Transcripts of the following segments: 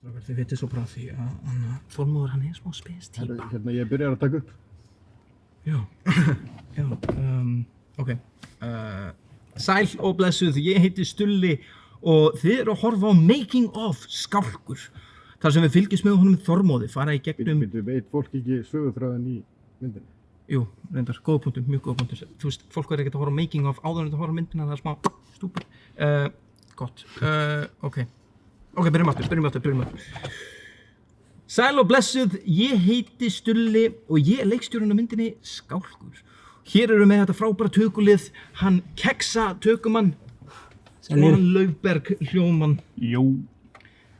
Þið vitið svo bara því að Þormóður hann smá spes típa. Hérna ég byrjar að taka upp. Já, já, ok. Sæl og blessuð, ég heiti Stulli og þið eru að horfa á Making of Skálkur. Þar sem við fylgjumst með honum Þormóði, fara í gegnum... Veit fólk ekki söguþráðin í myndinni? Jú, reyndar, góða punktur, mjög góða punktur. Þú veist, fólk verður ekkert að horfa á Making of áður en þetta horfa á myndina, það smá stúpid. Gott, ok. Ok, byrjum aftur. Sæl og blessuð, ég heiti Stulli og ég er leikstjórinn á myndinni Skálkur. Hér eru með þetta frábæra tökulið, hann Keksa tökumann og hann Laufberg hljóðmann. Jú.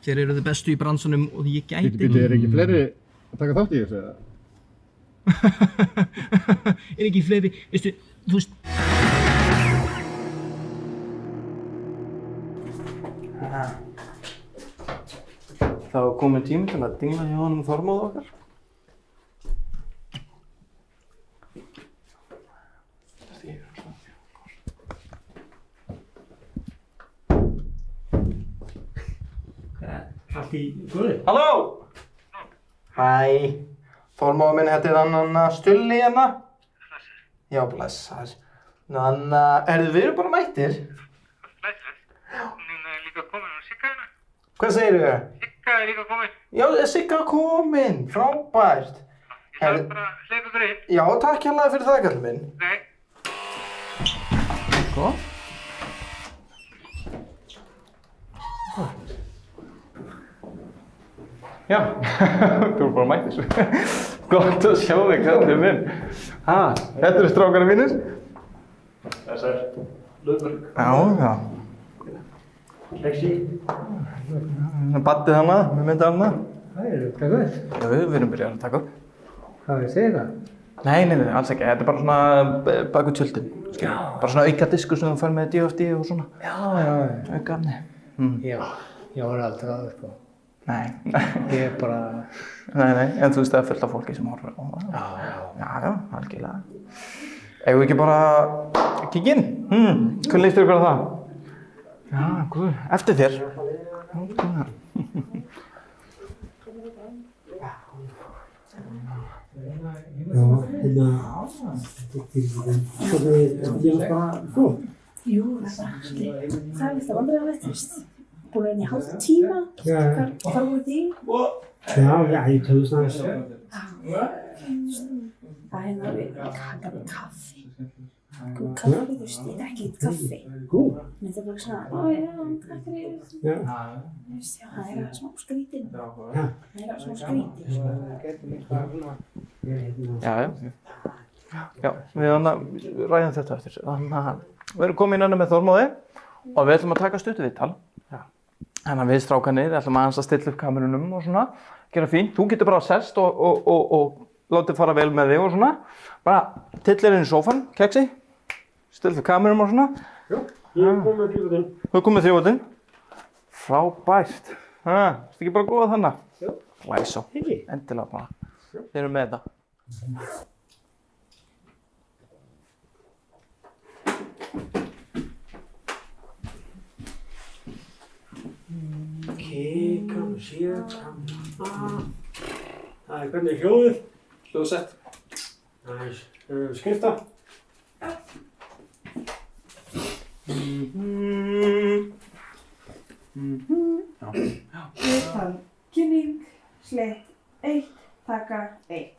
Þeir eru þið bestu í bransanum og ég gæti... Býtu, er ekki fleiri að taka þátt í þessu, eða? Er ekki fleiri, veistu, þú veist... Þá er kominn tími til að dingla hjá honum Þormóð okkar. Allt í góðu? Halló! Hæ, Þormóður minn, þetta er hann Stulli hérna. Já, blessaður. Við erum bara mættir. Læsir. Hún er líka komin og Sigga hérna. Hvað segirðu? Sigga er líka komin. Já, Sigga komin, frábært. Ég þarf bara að hleypa ykkur inn. Já, takk hérlega fyrir það, kallinn minn. Nei. Sko? Já, þú er bara mættir. Gott að sjá þig, kallinn minn. Þetta eru strákarnir mínir. Þessar Laufberg. Já. Lexi. Baddið hana, við myndið hana. Það er hvað veit. Já, við erum byrjað að taka upp. Hvað er segið það? Nei, alls ekki. Þetta er bara svona baku tjöldin. Já. Bara svona auka diskur sem þú fær með DFD og svona. Já. Auka afni. Já, ég var aldrei að það, sko. Nei. Ég er bara... Nei, en þú veist það er fullt af fólki sem horfir á það. Já, algjörlega. Eigum við ekki bara að kíkja inn? Hvernig líst þér ykkur á það? Já, góð. Eftir þér. Já, hérna... Ég var bara góð. Jú, það er vist að vandræðalegt, þú veist. Búin að inn í hálf tíma. Hvar voru þið? Já, ég töðu snart. Það hérna við kakaði kaffi. Kaffi, þú veist, ég drekki ekkert kaffi. Góð. En það er bara svona, takk fyrir. Já. Þú veist, já, það er smá skrítinn. Já. Það er smá skrítinn. Já, við ræðum þetta eftir. Þannig að við erum komin inn með Þormóði og við ætlum að taka stuttuviðtal. Þannig að við strákarnir ætlum aðeins að stilla upp kamerunum og svona, gera fínt. Þú getur bara sest og látið fara vel með þig og svona. Bara tillir inn í sófann, keksi, stilla upp kamerunum og svona. Já, ég kom með þrjóðinn. Þú kom með þrjóðinn. Frábært. Ertu ekki bara góða þannig? Já. Læsó. Endilega bara. Þeir eru með þetta. Kikam, sjökam, Það er hvernig hljóðið. Hljóðsett. Næs. Skrifta. Viðtal, kynning, sleitt, 1, taka, 1.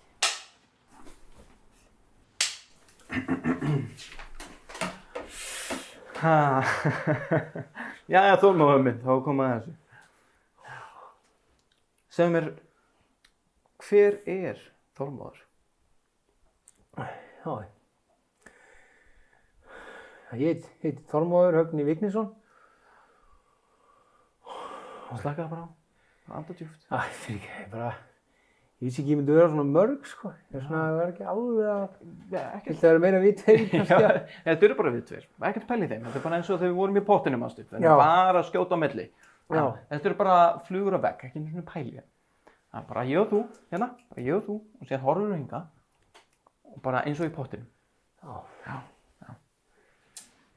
Jæja, Þormóður minn, þá kom að þessu. Segðu mér, hver er Þormóður? Já. Ég heiti Þormóður Högni Vignisson. Slakaðu bara á, anda djúpt. Fyrir ekki, ég vissi ekki ég myndi vera svona mörg, sko. Ég er svona, það er ekki alveg að... Viltu vera meira við tveir, kannski? Já, þetta eru bara við tveir. Ekkert pæli þeim. Þetta er bara eins og þegar við vorum í pottinum ástu. Það er bara að skjóta á milli. Já. Þetta eru bara flugur af vegg, ekki einu svona pæli. Það er bara ég og þú, hérna, bara ég og þú, og síðan horfum við hingað. Og bara eins og í pottinum. Já.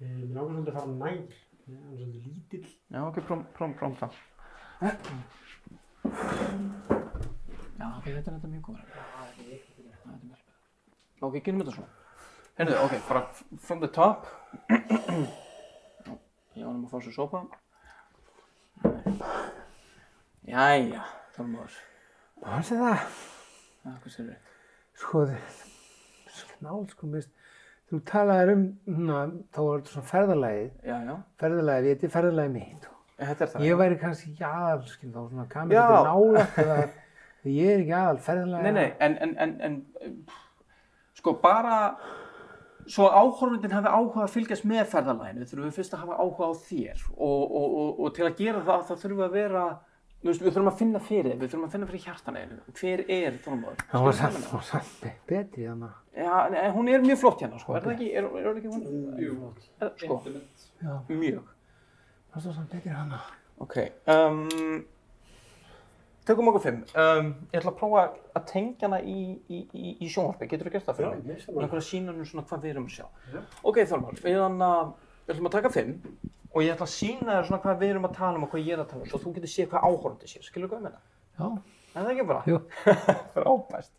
Mér langar svolítið að fara nær. Ég er svolítið lítill. Já, ok, próm það. þetta er þetta mjög góð. Ok, gerum þetta svona. Heyrðu, ok, bara from the top. Ég ánum að fá sér sopa. Jæja, Þormóður. Hvað er það? Hvað sér þið? Sko, nátt sko, mist. Þú talaðir þá var þetta svona ferðalagið. Já. Ferðalagið, þetta er ferðalagið mitt. Þetta er það. Ég væri kannski ekki aðal, skil, þá svona kamerið þetta nálægt eða ég er ekki aðal ferðalagið. Nei, en sko bara svo áhorfandinn hafi áhuga að fylgjast með ferðalaginu þurfum við fyrst að hafa áhuga á þér og til að gera það þurfum við að vera, við þurfum að finna fyrir þér, við þurfum að finna fyrir hjartaneginu. Hver er Þormóður? Það var samt betri þarna. Já, hún er mjög flott hérna, sko, er það ekki? Er ekki hún? Mjög flott. Sko, mjög. Það var samt betri þarna. Ok, tökum okkur 5. Ég ætla að prófa að tengja hana í sjónvarpi, getur þú gert það fyrir mig? Einhverja sýna nú svona hvað við erum að sjá. Ok, Þormóður, við ætlum að taka 5 og ég ætla að sýna þér svona hvað við erum að tala og hvað ég er að tala svo þú getur séð hvað áhorfandi sér, skilur hvað ég meina? Já. Er það ekki bara? Jú. Frábært.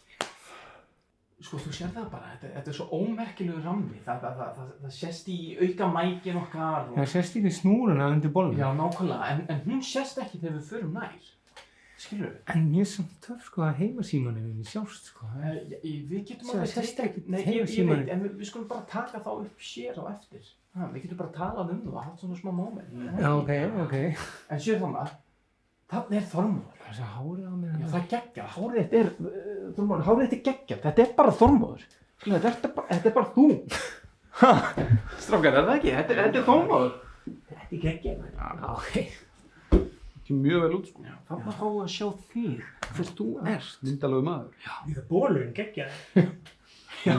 Sko, þú sér það bara, þetta er svo ómerkilegur rammi, það sést í auka mækin okkar Það sést ekki snúruna undir bolnum. Já, nákvæmlega, en hún sést ekki þegar við förum nær. Skilur við? En ég er samt töff sko að heimasímanum sjást sko. Við getum Það alveg sést ekkert Nei, ég heimasímanum. veit, en við skulum bara taka þá upp sér á eftir. Við getum bara talað það og haft svona smá moment. Já, ok. En sér það maður, þarna er Þormóður. Það er hárið á mér. Já, það er geggjað, hárið þitt er, Þormóður, hárið þitt er geggjað, þetta er bara Þormóður. Skilur, þetta er bara þú. Strákar, er það ekki? Þetta er Þormóður. Þetta er geggjað. Já, ok. Það kemur mjög vel út, sko. Þarna fáum við að sjá þig, hver þú ert. Myndalegu maður. Líka bólurinn geggjaði. Já,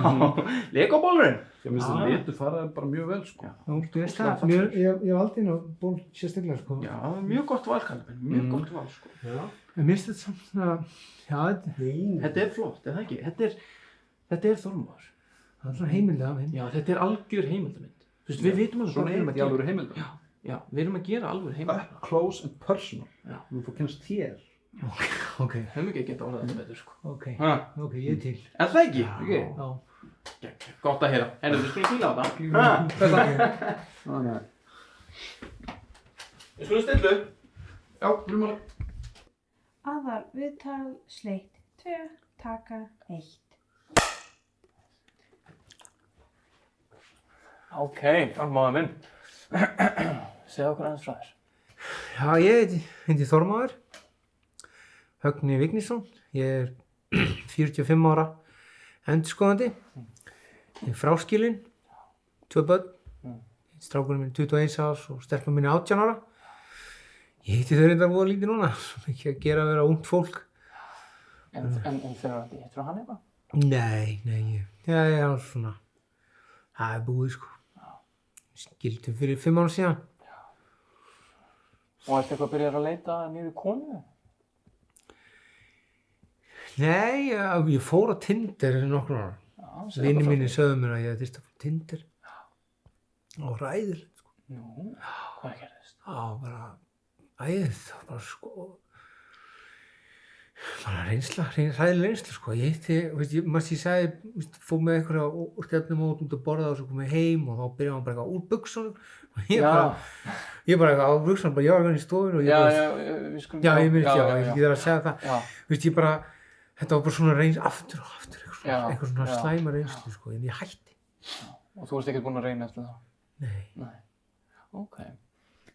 legobólurinn. Ég finnst að litur faraði bara mjög vel, sko. Þú veist það, ég hef aldrei inn á ból sérstaklega sko. Já, mjög gott val, Kalvin, mjög gott val, sko. Já. En mér finnst þetta samt svona, já, Þetta er flott, er það ekki? Þetta er Þormóður. það er svona heimildið af henni. Já, þetta er algjör heimildamynd. Þú veist, við vitum að Svona er þetta í alvöru heimildar. Já, við erum að gera alvöru heimildamynd. Up close and personal. Já. Þú får kynast þér. Ok, Höfum ekki að geta orðað þetta betur, sko. ok, ég er til. Er það ekki? Ekki? Já. Gott að heyra. Við skulum fíla á það. Nei. Við skulum stilla upp. Já, við erum alveg. Aðal viðtal sleitt 2, taka 1. Ok, Þormóður minn. Segðu okkur aðeins frá þér. Já, ég heiti Þormóður, Högni Vignisson. Ég er 45 ára endurskoðandi. Ég er fráskilinn, 2 börn. Strákurinn minn 21 árs og stelpan mín 18 ára. Ég hitti þau reyndar voða lítið núna, svo ekki að gera að vera ungt fólk. En þegar hittir hann eitthvað? Nei, ég er svona, það er búið sko. Skildum fyrir 5 ára síðan. Og ertu eitthvað að byrja að leita nýju konu? Nei, ég fór á Tinder nokkur ára. Vinir mínir sögðu mér að ég þyrfti að fór Tinder. Og ræðilegt sko. Nú, hvað gerðist? Já, bara æðið, bara sko. Bara ræðileg reynsla sko. Ég hitti, ég sagði, fór með einhverja úr stefnumót út að borða og svo kom ég heim og þá byrjaði hann bara eitthvað úr buxunum. Og ég bara eitthvað á buxunum, ég var eitthvað í stofinu og ég bara... Við skulum... Já, ég get að segja það. Já. Ég bara, þetta var bara svona reynsla aftur og aftur, eitthvað svona slæma reynslu sko, en ég hætti. Og þú varst ekkert búinn að reyna eftir það? Nei. Ok.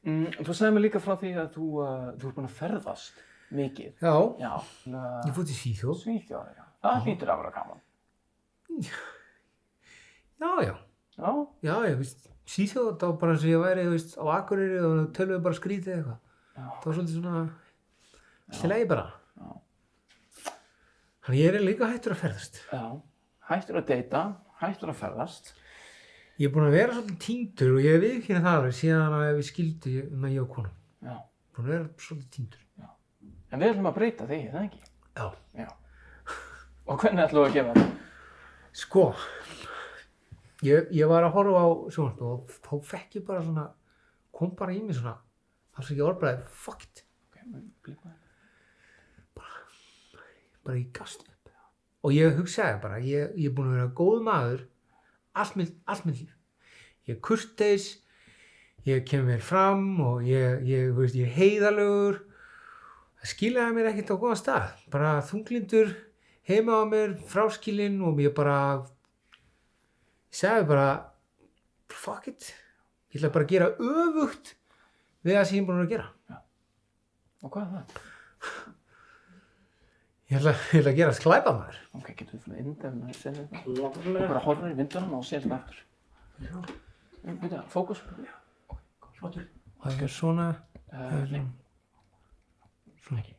Þú sagði mér líka frá því að þú ert búinn að ferðast mikið. Já, Já. ég fór til Svíþjóð. Svíþjóð, já. Það hlýtur að vera gaman. Já. Já, ég veist, Svíþjóð, það var bara eins og ég væri, þú veist, á Akureyri og tölum við bara skrítið eitthvað. Já. Það var svolítið svona, til lagi bara. Þannig ég er líka hættur að ferðast. Já. Hættur að deyta, hættur að ferðast. Ég er búinn að vera svolítið týndur og ég viðurkenni það alveg síðan að við skildum ég og konum. Já. Búinn að vera svolítið týndur. En við ætlum að breyta því, er það ekki? Já. Og hvernig ætlum við að gera þetta? Sko, ég var að horfa á sjónvarp og þá fekk ég bara svona, kom bara í mig svona, það sem ekki orðbræði, fuck it. Ok, blípa þetta. bara ég gafst upp. Og ég hugsaði bara, ég er búinn að vera góð maður allt mitt líf. Ég er kurteis, ég kem mér fram og ég er heiðarlegur. Það skilaði mér ekkert á góðan stað. Bara þunglindur, heima á mér, fráskilinn og ég sagði bara, fuck it. Ég ætla bara að gera öfugt við það sem ég er búinn að gera. Já. Og hvað er það? Ég ætla að gera sklæpamaður. Ok, getur við fyrir indefna að segja þetta? Og bara horfa í vindunum og sér þetta aftur. Já. Veit það, fókus. Já. Ok, flottur. Og það er svona... Nei. Svona ekki.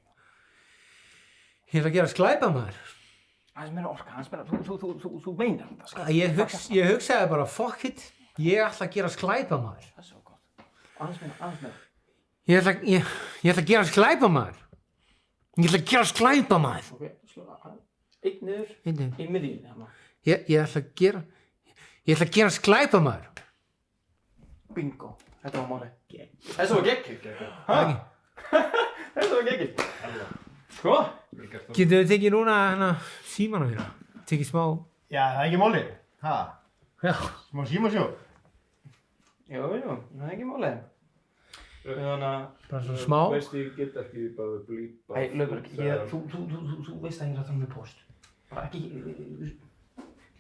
Ég ætla að gera sklæpamaður. Aðeins meira orka, aðeins meira, þú meinar þetta, sko. Ég hugsaði bara, fuck it, ég ætla að gera sklæpamaður. Það er svo gott. Aðeins meira. Ég ætla að gera sklæpamaður. Ég ætla að gera sklæpamaður. Ok, slúna, einn niður, í miðjunni hana. Ég ætla að gera sklæpamaður. Bingo, þetta var máli. Þetta var gegg. Þetta var gegg. Sko? Getur við tekið núna símana mína? Tekið smá... Já, það er ekki máli. Ha? Já. Smá símasjó. Jú, það er ekki máli. Þannig að... Bara svona smá. Veistu, ég get ekki bara blípa. Æ, Laufberg, þú veist að ég er að tala með post. Bara ekki...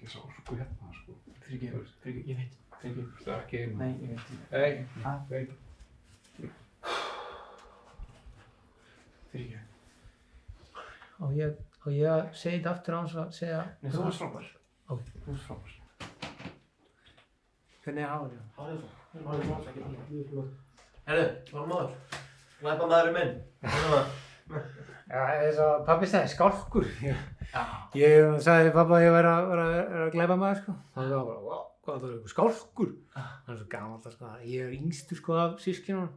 Ég sá sko hérna, sko. Fyrirgefðu, ég veit. Fyrirgefðu. Það er ekki einu. Nei, ég veit. Nei, veit. Fyrirgefðu. Og ég að segja þetta aftur á hans að segja... Nei, þú varst frábær. Ok. Þú varst frábær. Hvernig er hárið? Hárið þú. Hárið þú. Ekki flott. Herðu, varum maður. Glæpa maðurinn minn. Já, þess að pabbi sagði skálkur. Ég sagði pappa að ég væri að glæpa maður, sko. Það var bara, wow, hvað það er eitthvað skálkur? Það er svo gaman það, sko. Ég er yngstur, sko, af systkinunum.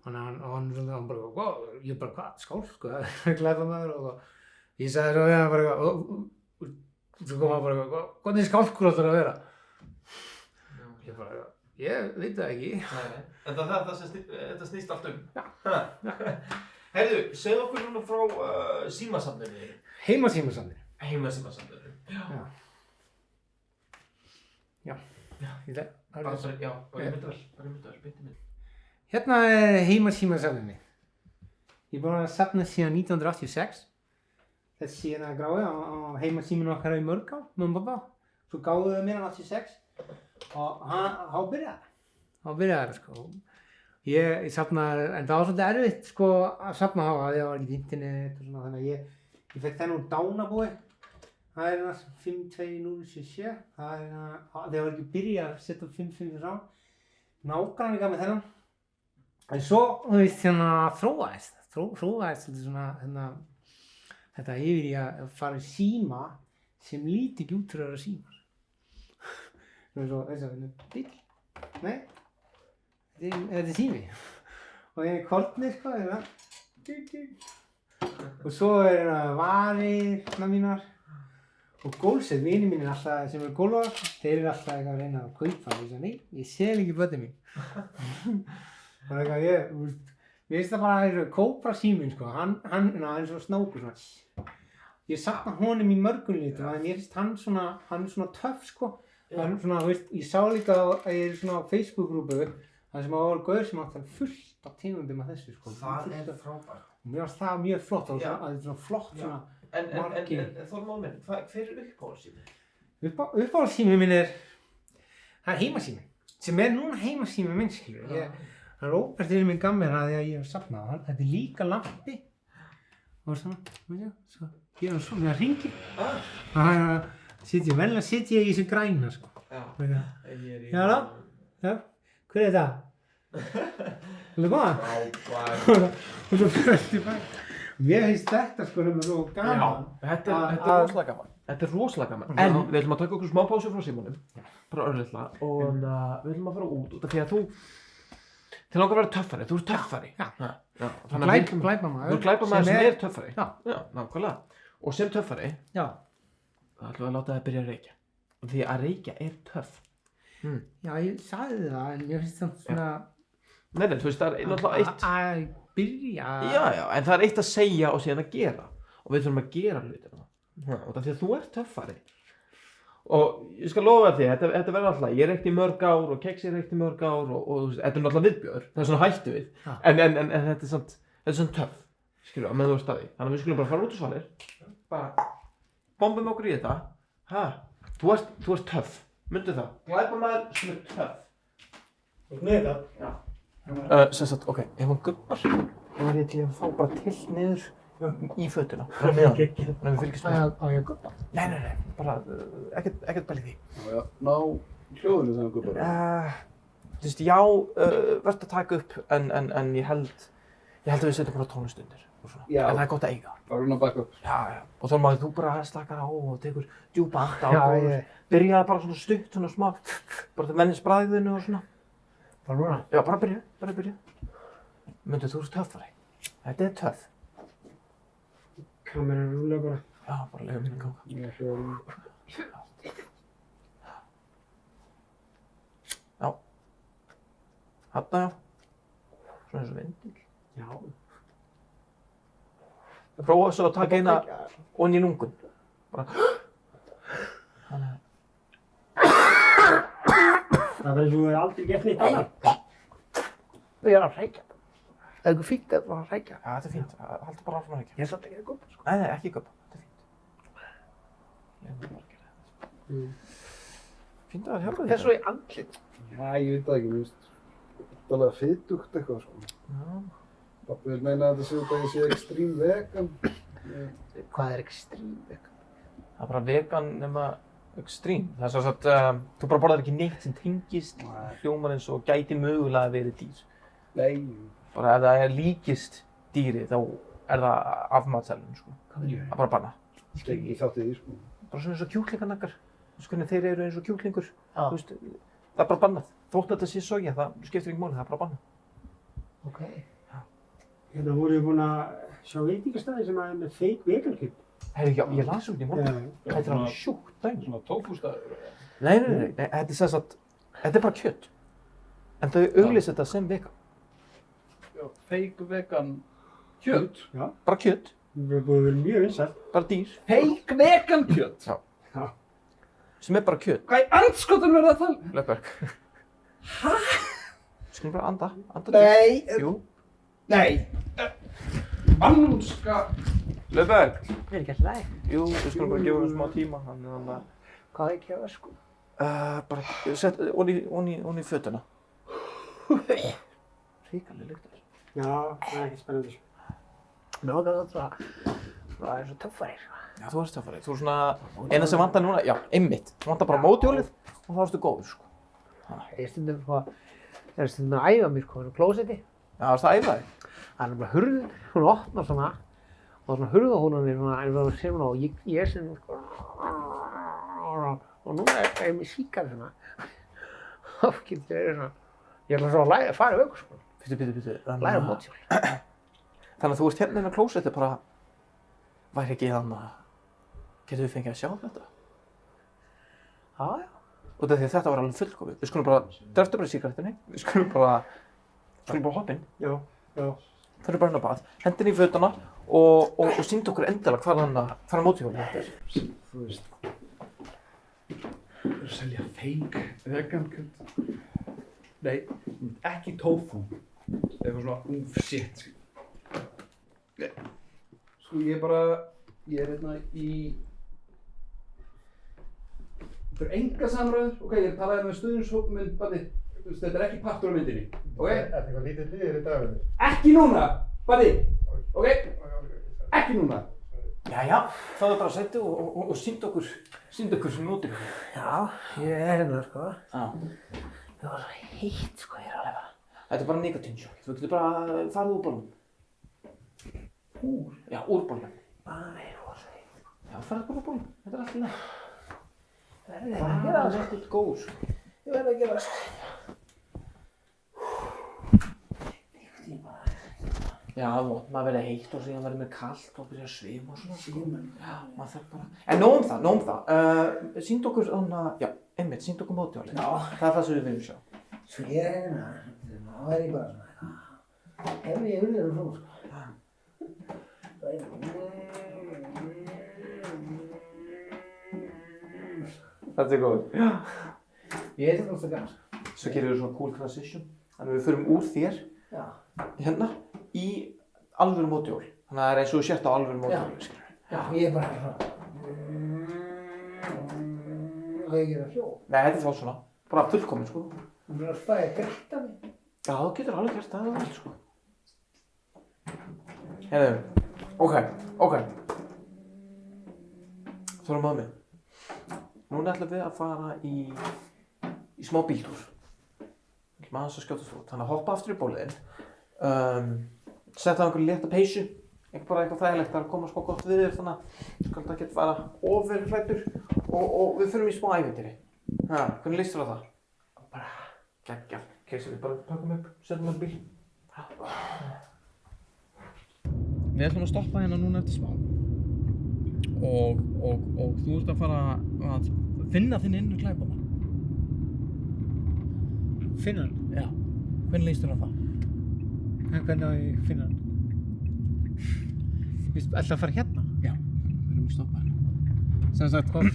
Þannig að hann bara, wow, ég bara, hvað, skálkur? Það er glæpa maður og ég sagði svo, já, bara, svo kom hann bara, hvernig skálkur áttur að vera? Ég bara, ég veit það ekki. Nei, en þetta snýst allt um. Já. Heyrðu, segð okkur núna frá símasafninu. Heimasímasafninu. Heimasímasafninu. Já. Já. Bara myndu vel, beinti minn. Hérna er heimasímasafninu. Ég er búinn að safna síðan 1986. Þessi hérna grái á heimasíminu okkar í mörg ár, mamma og pappa. Svo gáðu þau mér hann 86 og þá byrjaði það, sko. Ég safnaði, en það var svolítið erfitt, sko, að safna á það, það var ekki internet og svona, þannig að ég fekk þennan úr Dánabúi. Það er hérna 52077, það er hérna, þegar var ekki byrjað að setja upp 555 frá. Nágranni gaf mér þennan. En svo, þú veist, hérna, þróaðist svolítið svona, hérna, þetta yfir í að fara í síma sem líti ekki út fyrir að vera símar. Svo þess að finna bíll. Nei, þetta er sími. Og ég er kortnir, sko, og svo er hérna varirna mínar og gólsett, vinir mínir alltaf sem eru gólvar, þeir eru alltaf eitthvað að reyna að kaupa. Ég sagði, nei, ég sel ekki börnin mín. Það er eitthvað, mér finnst það bara að Cobra síminn, sko, hann er svona snákur, svona. Ég sakna honum í mörgum litum, en mér finnst hann er svona töff, sko. Hann svona, þú veist, ég sá líka að ég er svona á Facebook-grúpu, það sem var gaur sem átti fullt af tegundum af þessu, sko. Það er frábært. Mér finnst það mjög flott, það er svona flott, svona. En Þormóður minn, hver er uppáhaldssíminn? Uppáhaldssíminn minn það er heimasíminn, sem er núna heimasíminn minn, skilur. Það er Róbertinn minn gaf mér það þegar ég hef safnað hann. Þetta er líka lampi. Og svona, svo ég er svona, það hringir. Venjulega sit ég í þessu græna, sko. Já. Já, já. Hver er það? Vil þú koma? Og svo fyrir allt í bæ. Mér finnst þetta, sko, svo gaman. Þetta er rosalega gaman. Þetta er rosalega gaman. En við ætlum að taka okkur smá pásu frá símanum. Bara örlitla. Og við ætlum að fara út af því að þú langar að vera töffari. Þú ert töffari. Já. Glæpamaður. Þú ert glæpamaður sem er töffari. Já. Já, nákvæmlega. Og sem töffari, Já. þá ætlum við að láta það byrja að reykja. Því að reykja er töff. Já, ég sagði það, en ég finnst það svona... Nei, þú veist, það er náttúrulega eitt... Að byrja... Já, en það er eitt að segja og síðan að gera. og við þurfum að gera hlutina. Og það því að þú ert töffari. Og ég skal lofa því, þetta verður alltaf, ég reykti í mörg ár og Keksi reykti í mörg ár og þetta er náttúrulega viðbjör, það er svona hættu við. En þetta er samt töff, skilur, að meðan þú ert staði. Þannig að við skulum bara fara út úr svalir, bara bombum okkur í þetta. Þú ert töff, myndu það. Glæpamaður sem er töff. Þú ert með þetta? Já. Sem sagt, ok, ef hann gubbar, þá var ég til að fá bara tilt niður í fötuna. Þannig að við fylgjast með. Á ég að guppa? Nei, bara ekkert bæli því. Já, ná hljóðinu þegar gubbar. Þú veist, já, verðt að taka upp, en ég held að við setjum bara tónlist undir. Já. En það er gott að eiga. Bara hún að backa upp. Já. Og þá maður þú bara slakar á og tekur djúpa anda á og byrjaði bara svona stutt, svona smá, bara til vennins bragðinu og svona. Bara núna? Já, bara byrja. Myndu, þú ert töffari. Þetta er töff. Kameran rúlega bara. Já, bara leiðum minni ganga. Ég hljóðum. Já. Þarna, já. Svona eins og vindil. Já. Prófa svo að taka eina onni í lungun. Bara. Þannig að. Það verður svo aldrei gett neitt annað. Ég er að hreikja. Það er eitthvað fínt að bara hreikja. Já, þetta er fínt. Haldur bara áfram að hreikja. Ég er samt ekki að guppa, sko. Nei, ekki guppa. Þetta er fínt. Leðum bara að gera þetta. Fínt að hjálpa því. Það er svo í andlit. Já, ég veit það ekki, mér finnst þetta alveg fitugt eitthvað, sko. Já. Pappi vil meina að þetta sé út að ég sé extreme vegan. Hvað er extreme vegan? Það er bara vegan nema extreme. Það er svo að þú bara borðar ekki neitt sem tengist hljómar eins og gæti mögulega verið dýr. Nei. Bara ef það er líkist dýri þá er það afmatsælun, sko. Hvað vil ég? Það er bara banna. Ég tek ekki þátt í því, sko. Bara svona eins og kjúklinganaggar. Þú veist hvernig þeir eru eins og kjúklingur. Já. Þú veist, það er bara bannað. Þótt að þetta sé soja, það skiptir ekki máli, það er bara bannað. Ok. Hérna voru við búin að sjá veitingastæði sem er með fake vegankjöp. Herri, já, ég las um þetta í morgun. Já. Þetta er alveg sjúkt dæmi. Svona tófústaður. Nei, þetta er sem sagt, þetta er bara kjöt. En þau auglýsa þetta sem vegan. Já, fake vegan kjöt. Bara kjöt, Það er búin að vera mjög vinsælt. bara dýr, Fake vegan kjöt? Já. sem er bara kjöt. Hvað í andskotan verður það að tala? Löfberg. Hæ? Skulum bara anda Nei. Jú. Nei. Mannúska. Löfberg. Ég er ekki alltaf læg. Jú, við skulum bara gefa það smá tíma, þannig að Hvað er ekki að vera, sko? bara sett onni í fötuna. Ríkalega lyktar. Já, það er ekki spennandi. Mér okkar það er svo töffari, sko. Já, þú ert töffari. Þú er svona, eina sem vantar núna, já, einmitt. Þú vantar bara mótjólið og þá ertu góður, sko. Ég er stundum að æfa mér, sko, á klósetti. Já, það er það að æfa þig. Það er nefnilega hurðin, hún opnar svona og svona hurðahúnanir svona eins og það sér hún á og ég er sem sko og núna er ég með síkar svona þá getur ég verið svona ég ætla svo að fara í vöku sko Býtu. læra mótjól. Þannig að þú ert hérna inn á klósetti bara væri ekki þannig að getur við fengið að sjá þetta? Já. Út af því að þetta var alveg fullkomið. Við skulum bara, dreftu bara í sígarettunni, við skulum bara hoppa inn. Já. Það bara inn á bað, hendin í fötuna og sýndu okkur endilega hvar mótihjólið þetta er. Þú veist, að selja fake vegan kjöt. Nei, ekki tofu. Eitthvað svona, shit. Sko ég er hérna í... Það er enga samræður, ok, ég talaði með stuðningshópum minn, Baddi, þetta er ekki partur á myndinni, ok? Þetta er eitthvað lítið liðir í dagur. Ekki núna, Baddi, ok? Ekki núna. Jæja, fáðu bara sæti og sýndu okkur sem mótihjólið. Já, ég er hérna sko. Já. Það var svo heitt sko, ég er alveg bara. Þetta er bara nikotínsjokk, þú getur bara farið úr bólnum. Úr? Já, úr bólnum. Æ, rosa heitt. Já, farið bara úr bólnum, þetta er allt í lagi. Verði það að gera það? Það er allt góð, sko. Ég verði að gera það. Já, maður verði heitt og síðan verði mér kallt og byrja að svima og svona. Svima? Já, maður þarf bara... En nóg um það. Sýndu okkur þannig að... Já, einmitt, sýndu okkur mótihjólið. Já. Það er það sem við viljum sjá. Svo ég er hérna, þá er ég bara svona... Ef ég vil svona sko. Þetta er góð. Ég er þetta gaman. Svo gerum við svona cool transition. Þannig við förum úr þér, Já. hérna, í alvöru mótjól. Þannig að það er eins og þú sért á alvöru mótjóli, skilur við. Já, ég er bara svona. Og ég gera hljóð. Nei, þetta er þá svona. Bara fullkomin, sko. Þú verður alltaf að gretta mig. Já, þú getur alveg gert það, sko. Heyrðu, ok. Þórum að mig. Núna ætlum við að fara í smá bíltúr. Við ætlum aðeins að skjótast út. Þannig að hoppa aftur í bóliðinn. Setja á einhverju létta peysu. Bara eitthvað þægilegt að koma smá gott við þér. Þannig að skal það geta fara ofurhræddur. Og við förum í smá ævintýri. Hvernig líst þér á það? Bara geggjað. Svo við bara pakkum upp, setjum upp bíl. Við ætlum að stoppa hérna núna eftir smá og þú ert að fara að finna þinn innri glæpamann. Finna hann? Já. Hvernig líst þér á það? En hvernig á ég finna hann? Við ætlum að fara hérna? Já, við erum að stoppa hérna. Sem sagt, hvað?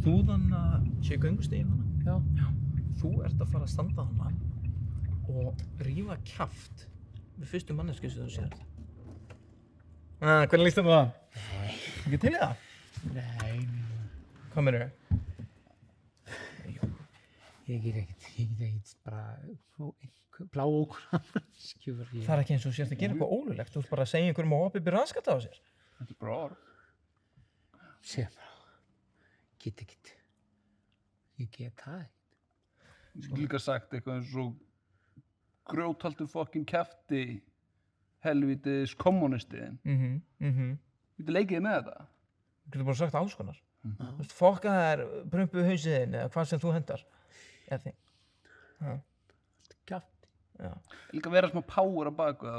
Þú þannig að sé göngustíginn hana? Já. Þú ert að fara að standa hana og rífa kjaft við fyrstu mannesku sem þú sér. Hvernig líst þér á það? Ekki til í það? Nei. Hvað meinarðu? Ég get ekkert bara blá okkur skjúfur. Það er ekki eins og þú sérst að gera eitthvað ólulegt. Þú ert bara að segja einhverjum að opið byrja raskata á sér. Þetta er bara orð. Sér bara, get ekkert. Ég get það ekkert. Ég hef líka sagt eitthvað eins og grjóthaldur fokkin kjafti helvítis kommunistiðin. Getur leikið með þetta? Þú getur bara sagt alls konar. Þú veist, fokka þær prumpu hausiðin eða hvað sem þú hendar. Eða þig. Kjafti. Já. Líka vera smá power á baku það.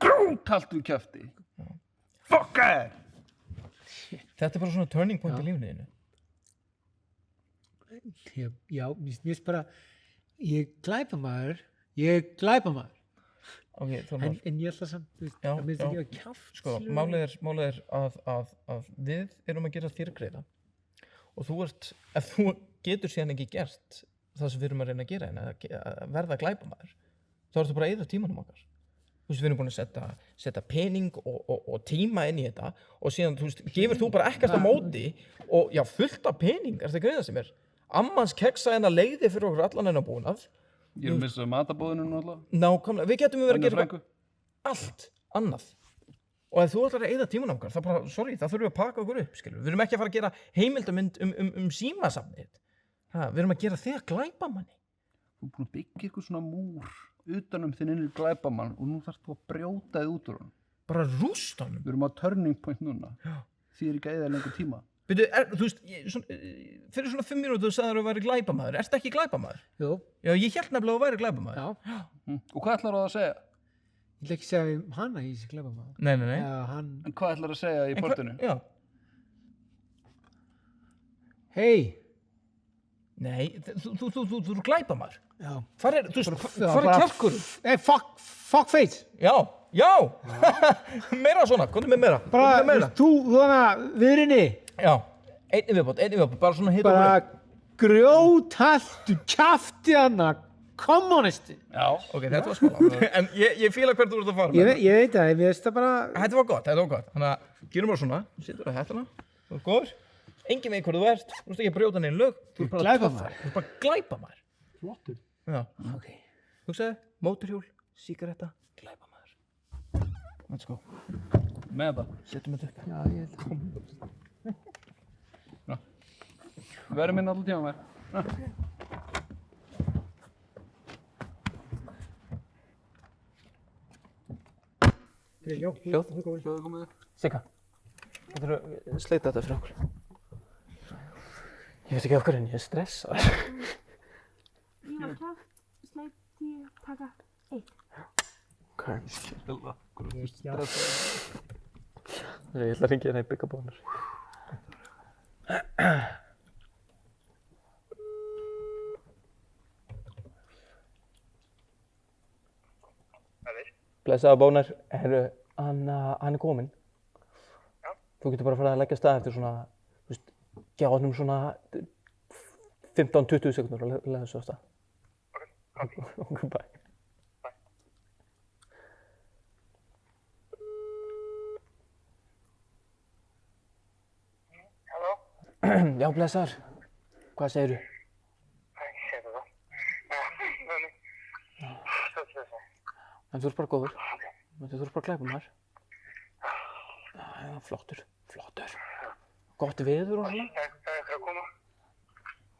Grjóthaldur kjafti. Fokka þér! Þetta er bara svona turning point í lífinu þínu. Já, mér finnst bara, ég er glæpamaður. Ok, Þormar. En ég ætla samt, þú veist, Já, það minnst já. ekki að kjaft. Sko, málið er að við erum að gera þér greiða og þú ert, ef þú getur síðan ekki gert það sem við erum að reyna að gera hérna, að verða glæpamaður, þá ertu bara að eyða tímanum okkar. Þú veist, við erum búin að setja pening og tíma inn í þetta og síðan, þú veist, gefur þú bara ekkert á móti og já, fullt af pening, er þetta greiða sem er. Ammans keksa hérna leiði fyrir okkur allan hennar búnað. Ég er að missa matabóðinu nú alltaf. Nákvæmlega, við getum verið að gera frænku. allt annað. Og ef þú ætlar að eyða tímanum okkar, það bara, sorry, það þurfum við að pakka okkur upp, skilur. Við erum ekki að fara að gera heimildamynd símasafnið. Við erum að gera þig glæpamanni. Þú er búin að byggja eitthvað svona múr utanum þinn innri glæpamann og nú þarfst þú að brjóta þig út úr hann. Bara rústa honum. Við erum á turning point núna. Því er ekki að eyða lengur tíma. Byrju, þú veist, fyrir svona 5 mínútur þú sagðir að þú væri glæpamaður. Ertu ekki glæpamaður? Jú. Já, ég hélt nefnilega að þú væri glæpamaður. Já. Og hvað ætlar það að segja? Ég ætla ekki að segja um hana í þessi glæpamaður. Nei. Já, hann... En hvað ætlar að segja í portinu? Já. Hei. Nei, þú eru glæpamaður. Já. Hvar er, þú veist, hvar er kjarkurinn? Hey, fuck face. Já. Meira svona, komdu með meira. Bara, þú þannig viðrinni. Já, einn viðbót, bara svona hita Bara grjóthaltu kjafti hana, kommunisti. Já, ok, þetta var smála. En ég fíla hvert þú ert að fara með. Ég veit það, ég veist það bara... Þetta var gott. Þannig að gerum bara svona, sittur á hættuna, þú ert góður. Engin veit hvað þú ert, þú ert ekki að brjóta neinn lög. Þú ert bara Glæpamaður. Þú ert bara glæpamaður. Flottur. Já. Ok. Hugsaðu, mótorhjól, sígaretta, glæpamaður. Let's go. Með það. Settum þetta upp. Já, ég held að... Verður minn allir tíma með. Hljóð komið. Sigga, getur þú sleita þetta fyrir okkur? Ég veit ekki af hverju en ég er stressaður. Rífa kjaft, sleit 10, taka 1. Ok. Ég ætla að hringja hérna í byggabóðunar. Blessaða Bónar, hann er kominn. Já. Þú getur bara farið að leggja stað eftir svona, gefa honum svona 15-20 sekúndur að leiða þessu af stað. Ok, bye. Já, blessaður. Hvað segirðu? Ekki segja það. En þú ert bara góður. Þú ert bara að glæpa maður. Já, flottur. Gott veður og svona. Það er eitthvað að koma.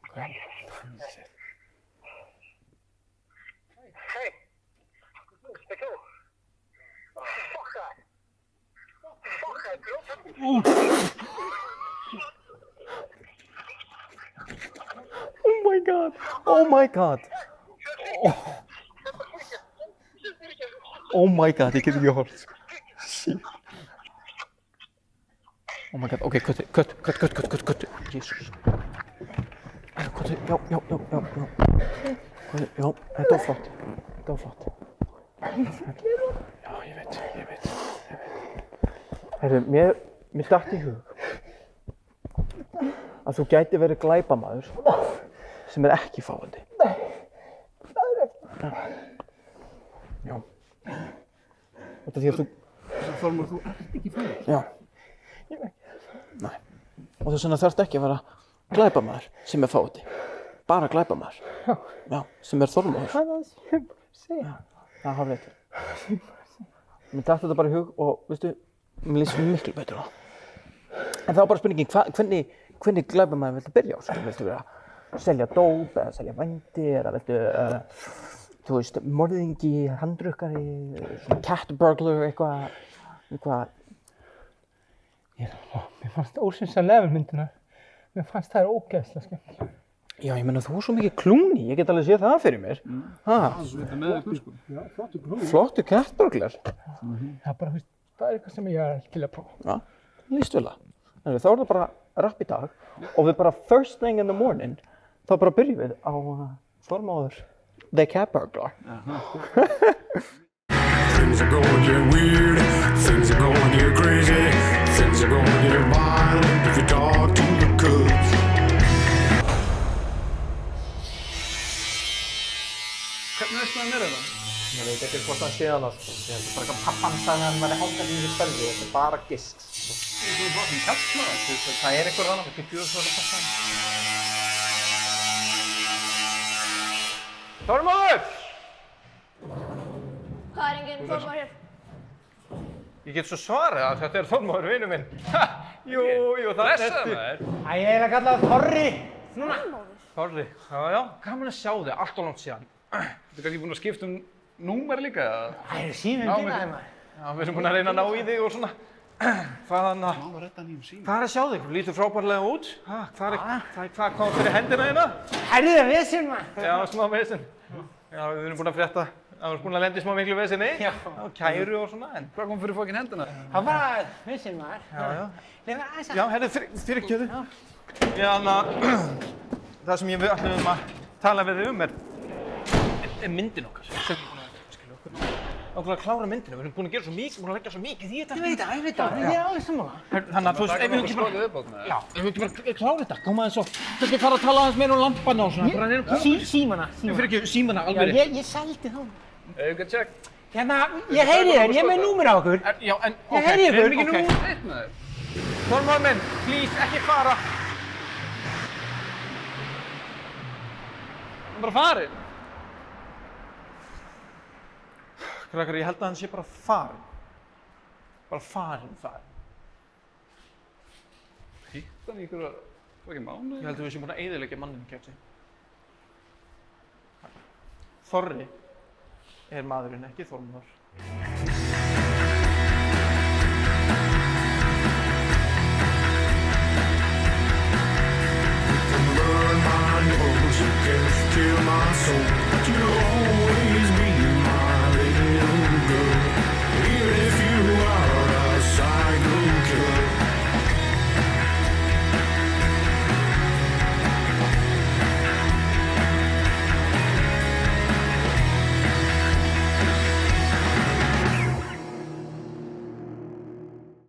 Okay. Hei! Er þú? Fuck that! Fuck that, Oh my god. Oh my god, ég get ekki hort. Shit. Oh my god, ok, cut. Jesus. Cut, já. Já, þetta var flott. Já, ég veit. Herru, mér datt í hug að þú gæti verið glæpamaður sem er ekki fáandi. Já. Þetta því að þú... Þormóður, þú ert ekki fáandi. Já. Nei. Og þess vegna þarftu ekki að vera glæpamaður sem er fáandi. Bara glæpamaður. Já, sem er Þormóður. Hvað var það sem ég segja? Já, það hafði rétt. Mér datt þetta bara í hug og, veistu, mér líst miklu betur á það. En það var bara spurningin, hvernig glæpamaður viltu byrja á? Viltu vera að selja dóp eða selja vændi eða viltu, þú veist, morðingi, handrukkari, svona cat burglar, eitthvað. Mér fannst Ocean's 11 myndina. Mér fannst það ógeðslega skemmtilega. Já, ég meina þú er svo mikið klúni, ég get alveg séð það fyrir mér. Það er svo þetta með ykkur, sko. Já, flottu klúður. Flottu cat burglar. Það er bara, þú veist, það er eitthvað sem ég er til að prófa. Já, líst vel það. Þá er það bara rapp í dag og við bara first thing in the morning þá bara byrjum við á Þormóður The Cat Burglar. Things are gonna get weird, things are gonna get crazy, things are gonna get violent if you talk to the cubs. Hvernig veist maður meira það? Ég veit ekki hvort það sé annars. Ég held bara að pappan sagði að hann væri hangandi í þessu spelli og þetta er bara gisk. Þú er bara sem kallmaður. Það er einhver annar, við byggjuðum svo að passa hann. Þormóður! Hvað er enginn Þormóður hér? Ég get svo svarað að þetta er Þormóður, vinur minn. Jú, það er þetta. Æ, ég er að kalla það Þorri. Núna. Þorri, já, gaman að sjá þig, allt og langt síðan. Þú kannski búin að skipta númer líka? Það er síminn til það, maður. Já, við erum búin að reyna að ná í þig og svona. Hvað er að sjá þig? Þú lítur frábærlega út. Hvað kom fyrir hendina þína? Herðu það vesinn, maður. Já, smá vesinn. Já, við erum búin að frétta. Það var búin að lenda í smá miklu vesinni. Já. Kæru og svona, en hvað kom fyrir fokkin hendina? Það var vesinn, maður. Já. Leifar aðeins að... Já, herðu, fyrirgefðu. Já, það sem við ætlum að tala við þig er myndin okkar. Okkur að klára myndina, við erum búin að gera svo mikið, búin að leggja svo mikið í þetta. Ég veit það, ég er alveg sammála. Þannig að þú veist, ef við ekki bara... Já, ef við ekki bara klára þetta, koma aðeins og... Þú veist, fara að tala aðeins meira um lampanna og svona. Símana. Fyrir ekki, símana, alveg rétt. Já, ég seldi þá. Auka check. Hérna, ég heyri þér, ég er með númer á okkur. Já, en... Ég heyri ykkur. Erum við ekki númer 1 með þér? Þormóður minn, please, ekki fara. Hann er bara farinn. Krakkar, ég held að hann sé bara farinn. Bara farinn. Hitt hann í ykkur að... Það var ekki mánuð? Ég held að við séum búin að eyðileggja manninn, kæfti. Þorri er maðurinn, ekki Þormóður.